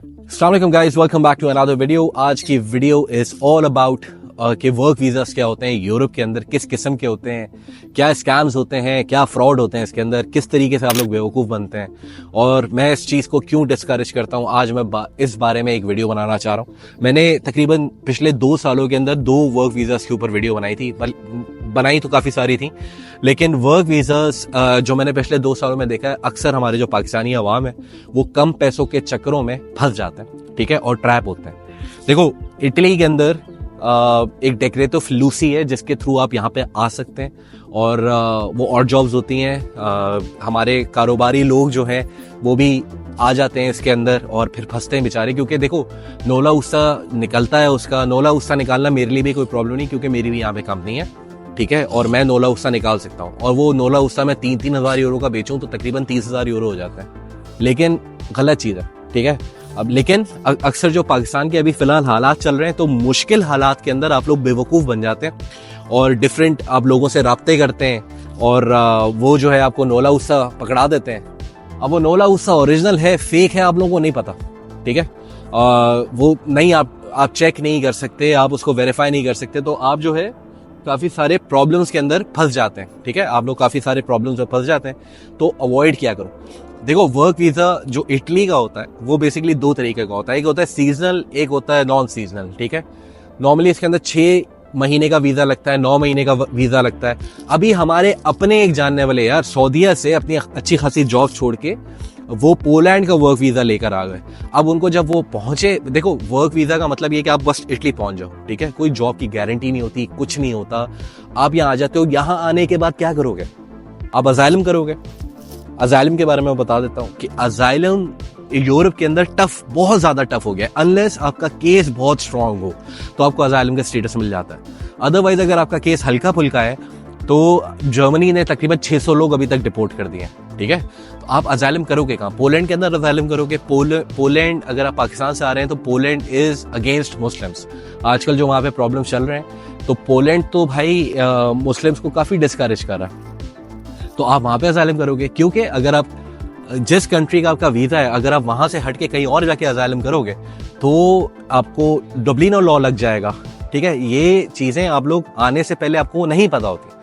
अस्सलाम वालेकुम guys, welcome back to another video. आज की वीडियो इज ऑल अबाउट कि वर्क वीज़ास क्या होते हैं यूरोप के अंदर, किस किस्म के होते हैं, क्या स्कैम्स होते हैं, क्या फ्रॉड होते हैं इसके अंदर, किस तरीके से आप लोग बेवकूफ़ बनते हैं और मैं इस चीज़ को क्यों डिस्करेज करता हूँ। आज मैं इस बारे में एक वीडियो बनाना चाह रहा हूँ। मैंने तकरीबन पिछले 2 सालों के अंदर 2 वर्क वीज़ास के ऊपर वीडियो बनाई थी, बनाई तो काफ़ी सारी थी, लेकिन वर्क वीज़ास जो मैंने पिछले 2 सालों में देखा है, अक्सर हमारे जो पाकिस्तानी अवाम है वो कम पैसों के चक्करों में फंस जाते हैं, ठीक है, और ट्रैप होते हैं। देखो, इटली के अंदर एक डेक्रेटो फ्लूसी है जिसके थ्रू आप यहाँ पे आ सकते हैं और वो और जॉब्स होती हैं। हमारे कारोबारी लोग जो हैं वो भी आ जाते हैं इसके अंदर और फिर फंसते हैं बेचारे, क्योंकि देखो नोला उस्सा निकलता है उसका। नोला उस्सा निकालना मेरे लिए भी कोई प्रॉब्लम नहीं, क्योंकि मेरी भी यहाँ पे कंपनी है, ठीक है, और मैं नोला उस्सा निकाल सकता हूँ और वो नोला उस्सा मैं 3-3 हज़ार यूरो का बेचूं तो तकरीबन 30,000 यूरो हो जाता है, लेकिन गलत चीज़ है, ठीक है। अब लेकिन अक्सर जो पाकिस्तान के अभी फिलहाल हालात चल रहे हैं, तो मुश्किल हालात के अंदर आप लोग बेवकूफ़ बन जाते हैं और डिफरेंट आप लोगों से राब्ते करते हैं और वो जो है आपको नोला उस्सा पकड़ा देते हैं। अब वो नोला उस्सा ओरिजिनल है फेक है आप लोगों को नहीं पता, ठीक है। वो नहीं, आप चेक नहीं कर सकते, आप उसको वेरीफाई नहीं कर सकते, तो आप जो है काफ़ी सारे प्रॉब्लम्स के अंदर फंस जाते हैं, ठीक है। आप लोग काफ़ी सारे प्रॉब्लम्स में फंस जाते हैं, तो अवॉइड क्या करो। देखो, वर्क वीज़ा जो इटली का होता है वो बेसिकली 2 तरीके का होता है। एक होता है सीजनल, एक होता है नॉन सीजनल, ठीक है। नॉर्मली इसके अंदर 6 महीने का वीज़ा लगता है, 9 महीने का वीज़ा लगता है। अभी हमारे अपने एक जानने वाले यार सऊदीया से अपनी अच्छी खासी जॉब छोड़ के वो पोलैंड का वर्क वीज़ा लेकर आ गए। अब उनको जब वो पहुंचे, देखो वर्क वीज़ा का मतलब ये कि आप बस इटली पहुंच जाओ, ठीक है, कोई जॉब की गारंटी नहीं होती, कुछ नहीं होता। आप यहाँ आ जाते हो, यहाँ आने के बाद क्या करोगे? आप अजाइलम करोगे। अजाइलम के बारे में बता देता हूँ कि अजाइलम यूरोप के अंदर टफ, बहुत ज़्यादा टफ हो गया। अनलेस आपका केस बहुत स्ट्रांग हो तो आपको अजाइलम का स्टेटस मिल जाता है। अदरवाइज अगर आपका केस हल्का फुल्का है तो जर्मनी ने तकरीबन 600 लोग अभी तक डिपोर्ट कर दिए हैं, ठीक है। तो आप अजाइलम करोगे कहाँ? पोलैंड के अंदर अजाइलम करोगे। पोलैंड, अगर आप पाकिस्तान से आ रहे हैं तो पोलैंड इज अगेंस्ट मुस्लिम्स। आजकल जो वहाँ पे प्रॉब्लम चल रहे हैं, तो पोलैंड तो भाई मुस्लिम्स को काफ़ी डिस्करेज कर रहा है, तो आप वहाँ पे अजाइलम करोगे। क्योंकि अगर आप जिस कंट्री का आपका वीज़ा है, अगर आप वहाँ से हट के कहीं और जाके अजाइलम करोगे तो आपको डब्लिनो लॉ लग जाएगा, ठीक है। ये चीज़ें आप लोग आने से पहले आपको नहीं पता होती,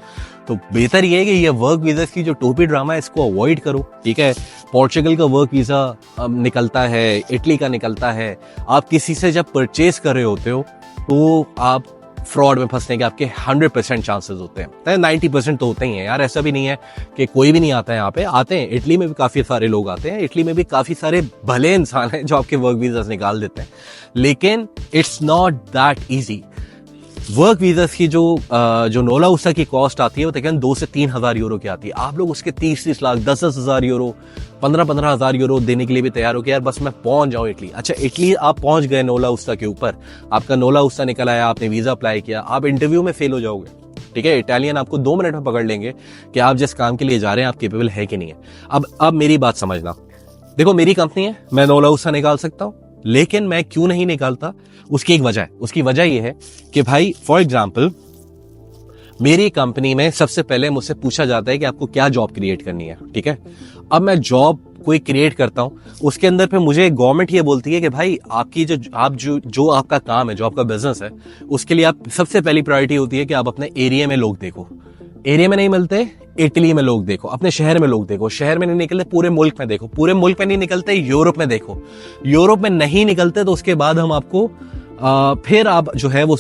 तो बेहतर ये है कि ये वर्क वीज़ा की जो टोपी ड्रामा है इसको अवॉइड करो, ठीक है। पोर्चुगल का वर्क वीज़ा निकलता है, इटली का निकलता है। आप किसी से जब परचेज कर रहे होते हो तो आप फ्रॉड में फंसने के आपके 100% चांसेस होते हैं। 90% तो होते ही हैं यार, ऐसा भी नहीं है कि कोई भी नहीं आता है। यहाँ पे आते हैं, इटली में भी काफ़ी सारे लोग आते हैं, इटली में भी काफ़ी सारे भले इंसान हैं जो आपके वर्क वीज़ास निकाल देते हैं, लेकिन it's not that easy. Work visas की जो नोला उस्सा की कॉस्ट आती है वो तकरीबन 2 से 3 हज़ार यूरो की आती है। आप लोग उसके 30 लाख, 10 हज़ार यूरो, 15 हज़ार यूरो देने के लिए भी तैयार हो कि यार बस मैं पहुंच जाऊं इटली। अच्छा, इटली आप पहुंच गए नोला उस्सा के ऊपर, आपका नोला उस्सा निकल आया, आपने वीज़ा अप्लाई किया, आप इंटरव्यू में फेल हो जाओगे, ठीक है। इटालियन आपको 2 मिनट में पकड़ लेंगे कि आप जिस काम के लिए जा रहे हैं आप केपेबल है कि नहीं है। अब मेरी बात समझना, देखो मेरी कंपनी है, मैं नोला उस्सा निकाल सकता हूँ, लेकिन मैं क्यों नहीं निकालता, उसकी एक वजह है। उसकी वजह यह है कि भाई फॉर एग्जाम्पल मेरी कंपनी में सबसे पहले मुझसे पूछा जाता है कि आपको क्या जॉब क्रिएट करनी है, ठीक है। अब मैं जॉब कोई क्रिएट करता हूं, उसके अंदर पे मुझे गवर्नमेंट ये बोलती है कि भाई आपकी जो आपका काम है, जो आपका बिजनेस है, उसके लिए आप सबसे पहली प्रायोरिटी होती है कि आप अपने एरिया में लोग देखो। एरिया में नहीं मिलते, इटली में लोग देखो, अपने शहर में लोग देखो, शहर में नहीं निकलते पूरे मुल्क में देखो, पूरे मुल्क में नहीं निकलते यूरोप में देखो, यूरोप में नहीं निकलते तो उसके बाद हम आपको फिर आप जो है वो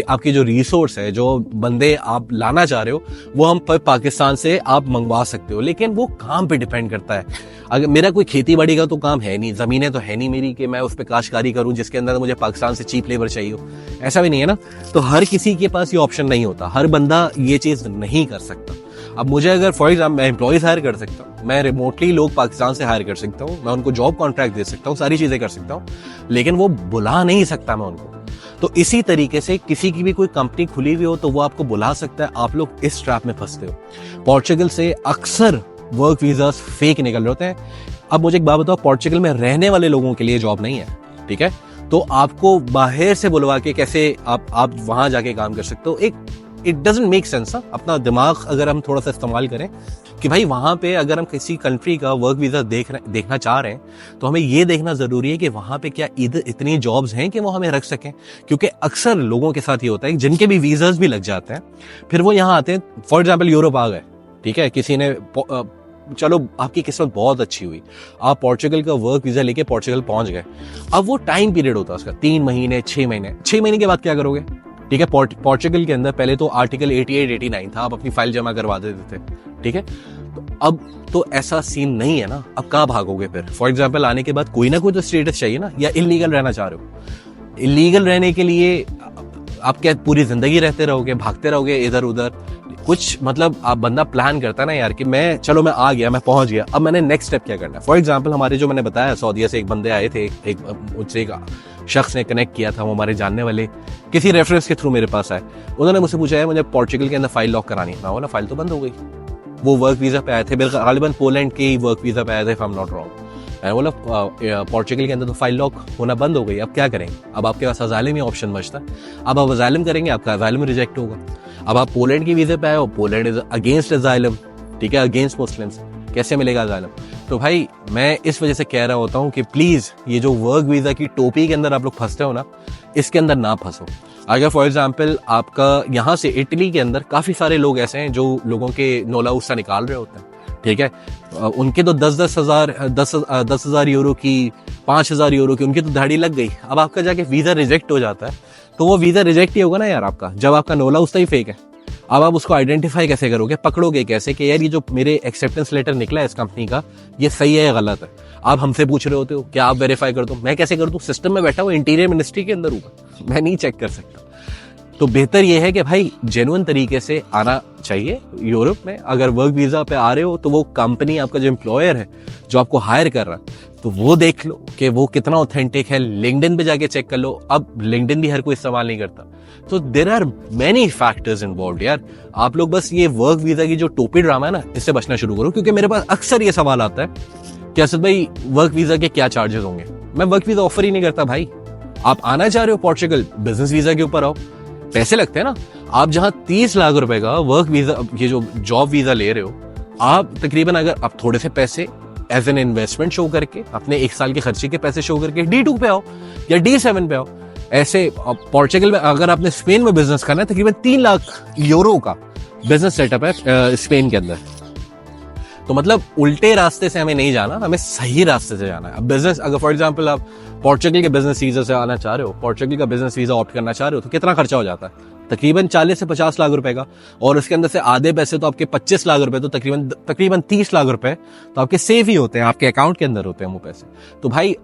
आपकी जो रिसोर्स है, जो बंदे आप लाना चाह रहे हो, वो हम पाकिस्तान से आप मंगवा सकते हो, लेकिन वो काम पे डिपेंड करता है। अगर मेरा कोई खेती बाड़ी का तो काम है नहीं, जमीनें तो है नहीं मेरी कि मैं उस पर काश्तकारी करूं जिसके अंदर मुझे पाकिस्तान से चीप लेबर चाहिए हो, ऐसा भी नहीं है ना। तो हर किसी के पास ये ऑप्शन नहीं होता, हर बंदा ये चीज नहीं कर सकता। अब मुझे अगर फॉर एग्जाम्पल मैं एम्प्लॉयज हायर कर सकता हूँ, मैं रिमोटली लोग पाकिस्तान से हायर कर सकता हूँ, मैं उनको जॉब कॉन्ट्रैक्ट दे सकता हूँ, सारी चीजें कर सकता हूँ, लेकिन वो बुला नहीं सकता मैं उनको। तो इसी तरीके से किसी की भी कोई कंपनी खुली हुई हो तो वो आपको बुला सकता है, आप लोग इस ट्रैप में फंसते हो। पोर्चुगल से अक्सर वर्क वीजास फेक निकल रहे होते हैं। अब मुझे एक बात बताओ, पोर्चुगल में रहने वाले लोगों के लिए जॉब नहीं है, ठीक है। तो आपको बाहर से बुलवा के कैसे आप वहां जाके काम कर सकते हो। एक इट डजंट मेक सेंस ना। अपना दिमाग अगर हम थोड़ा सा इस्तेमाल करें कि भाई वहाँ पे अगर हम किसी कंट्री का वर्क वीज़ा देखना चाह रहे हैं तो हमें ये देखना ज़रूरी है कि वहाँ पे क्या इतनी जॉब्स हैं कि वो हमें रख सकें। क्योंकि अक्सर लोगों के साथ ये होता है जिनके भी वीज़ाज भी लग जाते हैं, फिर वो यहाँ आते हैं, फॉर एग्जाम्पल यूरोप आ गए, ठीक है, किसी ने चलो आपकी किस्मत बहुत अच्छी हुई, आप पोर्चुगल का वर्क वीज़ा लेके पोर्चुगल पहुंच गए। अब वो टाइम पीरियड होता है उसका 3 महीने 6 महीने, 6 महीने के बाद क्या करोगे? ठीक है, पोर्चुगल के अंदर पहले तो आर्टिकल 88 89 था, आप अपनी फाइल जमा करवा देते थे, ठीक है। तो अब तो ऐसा सीन नहीं है ना, अब कहाँ भागोगे फिर? फॉर एग्जाम्पल आने के बाद कोई ना कोई तो स्टेटस चाहिए ना, या इलीगल रहना चाह रहे हो? इलीगल रहने के लिए आप क्या पूरी जिंदगी रहते रहोगे, भागते रहोगे इधर उधर? कुछ मतलब आप बंदा प्लान करता है ना यार कि मैं आ गया, मैं पहुंच गया, अब मैंने नेक्स्ट स्टेप क्या करना है। फॉर एग्जांपल हमारे जो मैंने बताया सऊदीया से एक बंदे आए थे, मुझसे एक शख्स ने कनेक्ट किया था, वो हमारे जानने वाले किसी रेफरेंस के थ्रू मेरे पास आए। उन्होंने मुझसे पूछा है मुझे पोर्चुगल के अंदर फाइल लॉक करानी है। मैं बोला फाइल तो बंद हो गई। वो वर्क वीजा पे आए थे, गालिबन पोलैंड के ही वर्क वीजा पे आए थे if I am not wrong. मैंने बोला पोर्चुगल के अंदर तो फाइल लॉक होना बंद हो गई, अब क्या करेंगे? अब आपके पास अजालिम ही ऑप्शन बचता है। अब आप अजालिम करेंगे, आपका अजालिम रिजेक्ट होगा। अब आप पोलैंड की वीजे पे आए हो, पोलैंड इज अगेंस्ट अजाइलम, ठीक है, अगेंस्ट मुस्लिम्स, कैसे मिलेगा अजाइलम? तो भाई मैं इस वजह से कह रहा होता हूँ कि प्लीज ये जो वर्क वीजा की टोपी के अंदर आप लोग फंसते हो ना, इसके अंदर ना फंसो। अगर फॉर एग्जाम्पल आपका यहाँ से इटली के अंदर काफी सारे लोग ऐसे हैं जो लोगों के नोला उस्सा निकाल रहे होते हैं, ठीक है, उनके तो 10,000 यूरो की, 5,000 यूरो की उनकी तो दाढ़ी लग गई। अब आपका जाके वीजा रिजेक्ट हो जाता है तो वो वीजा रिजेक्ट ही होगा ना यार आपका, जब आपका नोला उसका ही फेक है। अब आप उसको आइडेंटिफाई कैसे करोगे, पकड़ोगे कैसे कि यार ये जो मेरे एक्सेप्टेंस लेटर निकला है इस कंपनी का, ये सही है या गलत है? आप हमसे पूछ रहे होते हो क्या आप वेरीफाई कर दो? मैं कैसे कर दूं? सिस्टम में बैठा हुआ इंटीरियर मिनिस्ट्री के अंदर हूँ, मैं नहीं चेक कर सकता। तो बेहतर यह है कि भाई जेन्युइन तरीके से आना चाहिए यूरोप में। अगर वर्क वीजा पे आ रहे हो तो वो कंपनी, आपका जो एम्प्लॉयर है जो आपको हायर कर रहा है, तो वो देख लो कि वो कितना ऑथेंटिक है। लिंक्डइन पे जाके चेक कर लो। अब लिंक्डइन भी हर कोई इस्तेमाल नहीं करता, तो there are many factors involved यार। आप लोग बस ये वर्क वीजा की जो टोपी ड्रामा है ना, इससे बचना शुरू करो। क्योंकि मेरे पास अक्सर ये सवाल आता है कि असद भाई वर्क वीजा के क्या चार्जेस होंगे? मैं वर्क वीजा ऑफर ही नहीं करता भाई। आप आना चाह रहे हो पोर्चुगल, बिजनेस वीजा के ऊपर आओ, पैसे लगते हैं ना। आप जहां 30 लाख रुपए का वर्क वीजा, ये जो जॉब वीजा ले रहे हो, आप तकरीबन अगर आप थोड़े से पैसे एज एन इन्वेस्टमेंट शो करके, अपने 1 साल के खर्चे के पैसे शो करके D2 पे आओ या D7 पे आओ। ऐसे पोर्चुगल में अगर आपने स्पेन में बिजनेस करना है, तकरीबन 3 लाख यूरो का बिजनेस सेटअप है स्पेन के अंदर। तो मतलब उल्टे रास्ते से हमें नहीं जाना, हमें सही रास्ते से जाना है। अब बिजनेस, अगर फॉर एग्जांपल आप पोर्चुगल के बिजनेस वीजा से आना चाह रहे हो, पोर्चुगल का बिजनेस वीजा ऑप्ट करना चाह रहे हो, तो कितना खर्चा हो जाता है? तकरीबन 40 से 50 लाख रुपए का। और उसके अंदर से आधे पैसे तो आपके 25 लाख रुपए, तो तकरीबन 30 लाख रुपए तो आपके सेफ ही होते हैं, आपके अकाउंट के अंदर होते हैं वो पैसे। तो भाई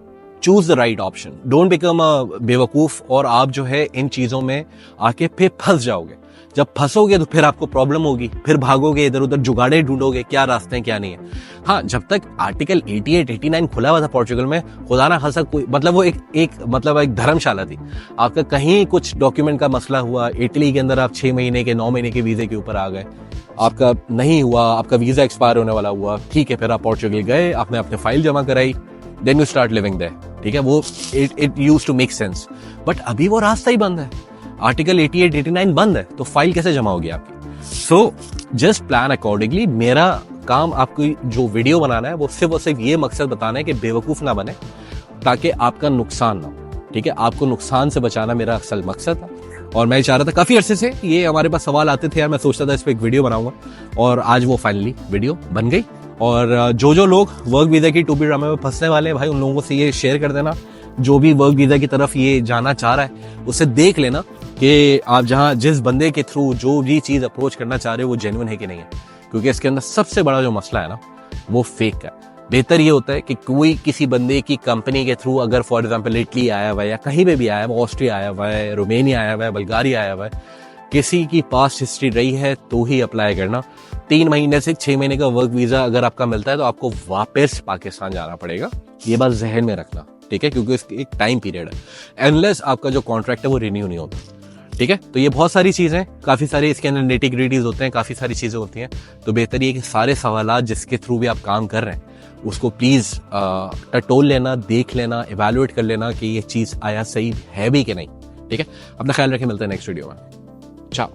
choose the right option, don't become a बेवकूफ और आप जो है इन चीजों में आके फिर फंस जाओगे। जब फंसोगे तो फिर आपको प्रॉब्लम होगी, फिर भागोगे इधर उधर, जुगाड़े ढूंढोगे क्या रास्ते हैं क्या नहीं है। हाँ, जब तक आर्टिकल 88 89 खुला हुआ था पोर्चुगल में, खुदा ना खासा कोई, मतलब वो एक धर्मशाला थी। आपका कहीं कुछ डॉक्यूमेंट का मसला हुआ, इटली के अंदर आप 6 महीने के 9 महीने के वीजे के ऊपर आ गए, आपका नहीं हुआ, आपका वीजा एक्सपायर होने वाला हुआ, ठीक है, फिर आप पोर्चुगल गए, आपने अपने फाइल जमा कराई, then you start living there, ठीक है, वो it used to make sense. But अभी वो रास्ता ही बंद है, आर्टिकल 88 89 बंद है, तो फाइल कैसे जमा होगी आपकी? So just plan accordingly. मेरा काम आपको जो वीडियो बनाना है वो सिर्फ और सिर्फ ये मकसद बताना है कि बेवकूफ ना बने, ताकि आपका नुकसान ना हो, ठीक है। आपको नुकसान से बचाना मेरा असल मकसद था। और मैं चाह रहा था, काफी अरसे से ये हमारे पास सवाल आते थे यार, मैं सोचता था इस पर एक वीडियो बनाऊंगा, और आज वो फाइनली वीडियो बन गई। और जो लोग वर्क वीजा की टोपी ड्रामे में फंसने वाले हैं भाई, उन लोगों से ये शेयर कर देना। जो भी वर्क वीजा की तरफ ये जाना चाह रहा है, उसे देख लेना कि आप जिस बंदे के थ्रू जो भी चीज अप्रोच करना चाह रहे हो वो जेन्युइन है कि नहीं है। क्योंकि इसके अंदर सबसे बड़ा जो मसला है ना, वो फेक है। बेहतर ये होता है कि कोई किसी बंदे की कंपनी के थ्रू, अगर फॉर एग्जांपल इटली आया हुआ है या कहीं पे भी आया हुआ, ऑस्ट्रिया आया हुआ है, रोमेनिया आया हुआ है, बल्गारिया आया हुआ है, किसी की पास्ट हिस्ट्री रही है तो ही अप्लाई करना। 3 महीने से 6 महीने का वर्क वीजा अगर आपका मिलता है तो आपको वापस पाकिस्तान जाना पड़ेगा, ये बात जहन में रखना, ठीक है, क्योंकि इसकी एक टाइम पीरियड है, अनलेस आपका जो कॉन्ट्रैक्ट है वो रिन्यू नहीं होता, ठीक है। तो ये बहुत सारी चीजें, काफी सारे इसके अंदर नेटिग्रिटीज होते हैं, काफी सारी चीजें होती हैं। तो बेहतर ये कि सारे सवालात जिसके थ्रू भी आप काम कर रहे हैं उसको प्लीज टटोल लेना, देख लेना, इवैल्यूएट कर लेना कि ये चीज आया सही है भी कि नहीं, ठीक है। अपना ख्याल रखें, मिलते हैं नेक्स्ट वीडियो में। चाओ।